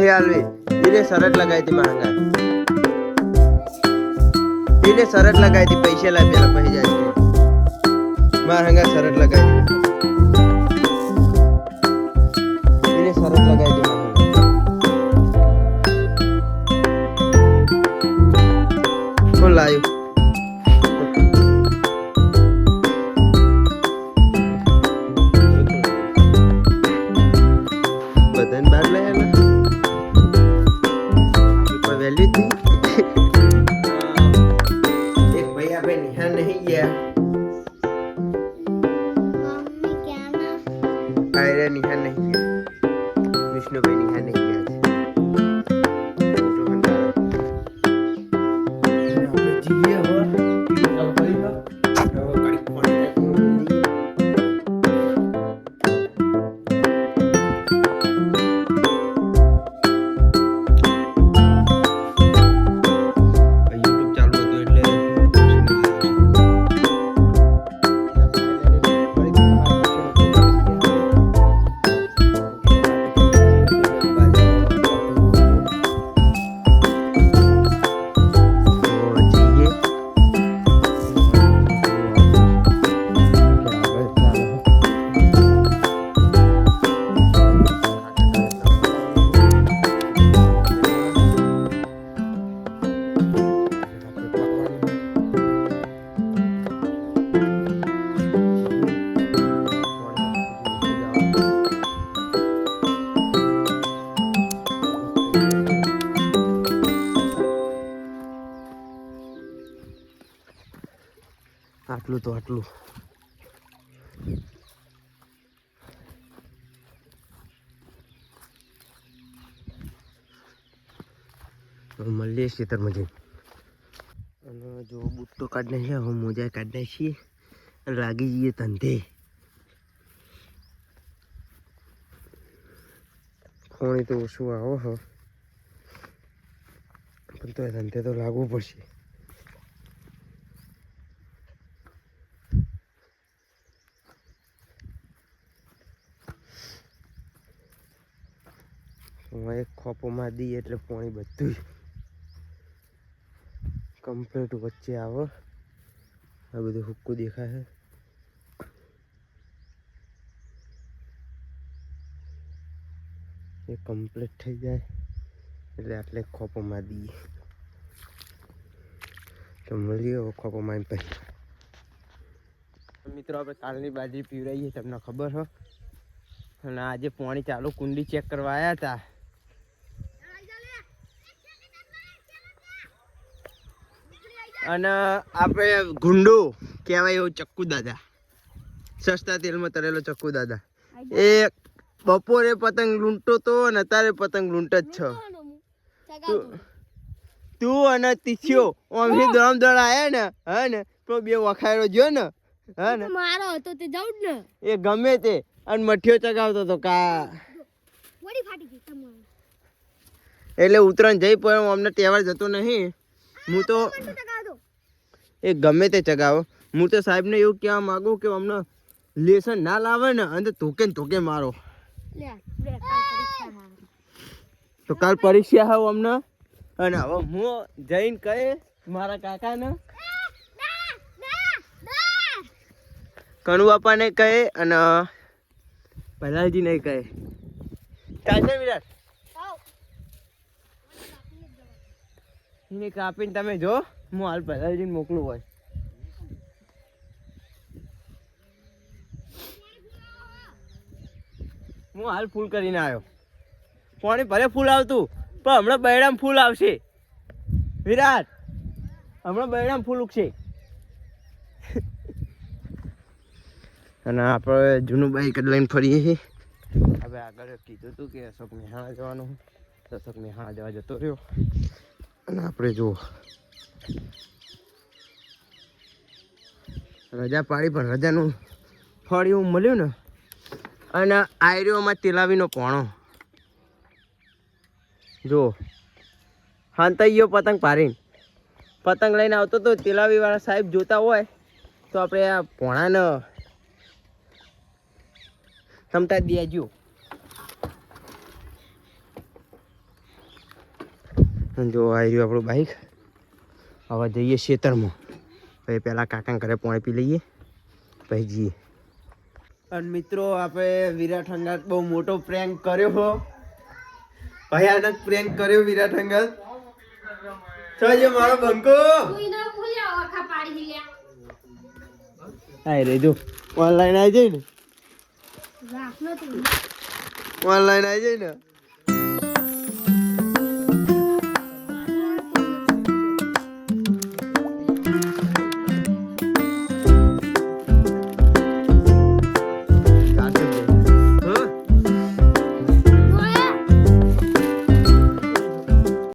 नहीं आलवे इने शरत लगाई थी महंगा इने शरत लगाई थी पैसे ला पेला पही जाए महंगा शरत लगाई थी इने शरत लगाई थी महंगा कौन लायो बदन बार ले ना कोई वैल्यू थी एक भैया पे निहार नहीं गया आयरा निहार नहीं गया विष्णु भाई निहार नहीं गया આટલું તો આટલું મળીએ ખેતરમાં જઈને અને જો બૂટ તો કાઢી નાખીએ હવે મોજા કાઢી નાખીએ અને લાગી જઈએ ધંધે ખોણી તો ઓછું આવો હ પણ તો ધંધે તો લાગવું પડશે એક ખોપોમાં દઈએ એટલે પાણી બધું કમ્પ્લીટ વચ્ચે આવે આ બધું હુક્કું દેખાય એ કમ્પ્લીટ થઈ જાય એટલે આટલે ખોપોમાં દઈએ તો મળીએ ખોપોમાં પછી મિત્રો આપણે કાલની બાજરી પીવડાવીએ તમને ખબર હો અને આજે પાણી ચાલુ કુંડી ચેક કરવા આવ્યા હતા અને આપણે ગુંડો કહેવાય એવું ચક્કુ દાદા સસ્તા તેલમાં તરેલો ચક્કુ દાદા એ બપોરે પતંગ લૂંટતો તો અને અત્યારે પતંગ લૂંટ જ છો તું અને તીછ્યો ઓમથી દમ દળ આયા ને હા ને તો બે વખાયરો જો ને હા ને મારો હતો તે જાઉં ને એ ગમે તે અને મઠિયો ચગાવતો તો કા વડી ફાટી ગઈ તમારે એટલે ઉતરણ જઈ પણ અમને તહેવાર જતો નહીં હું તો એ ગમે તે ચગાવો હું તો સાહેબને એવું કહેવા માંગુ કે અમને લેસન ના લાવે ને અને ધોકે મારો તો કાલ પરીક્ષા હાવ અમને અને હવે હું જઈને કહે મારા કાકાને કણુ બાપાને કહે અને ભલાજીને કહે ચાલશે વિરાટ એને કાપીને તમે જો હું હાલ ભલાજીને મોકલું હોય હું હાલ ફૂલ કરીને આવ્યો પાણી ભલે ફૂલ આવતું પણ હમણાં બૈરામ ફૂલ આવશે વિરાટ હમણાં બૈરામ ફૂલ ઉગશે અને આપણે જૂનું બાઈક લઈને ફરીએ છીએ હવે આગળ કીધું હતું કે અશોક મેહાણા જવાનું અશોક મેહાણા જવા જતો રહ્યો અને આપણે જો રજા પાડી પણ રજાનું ફળ એવું મળ્યું ને અને આયરીઓમાં તેલાવીનો પોણો જો હાંતાઈયો પતંગ પાડીને પતંગ લઈને આવતો તો તેલાવીવાળા સાહેબ જોતા હોય તો આપણે આ પોણાને તમતા દેજો જો આવી રહ્યું આપણું બાઈક. હવે જઈએ ખેતરમાં. પછી પહેલાં કાકાને ઘરે પાણી પી લઈએ પછી જઈએ. અને મિત્રો આપણે વિરાટ હંગાત બહુ મોટો પ્રેન્ક કર્યો હો. ભયાનક પ્રેન્ક કર્યો વિરાટ હંગાત. ચાલો મારો બંકો. આય રે જો ઓનલાઈન આવી જાય ને. ઓનલાઈન આવી જાય ને.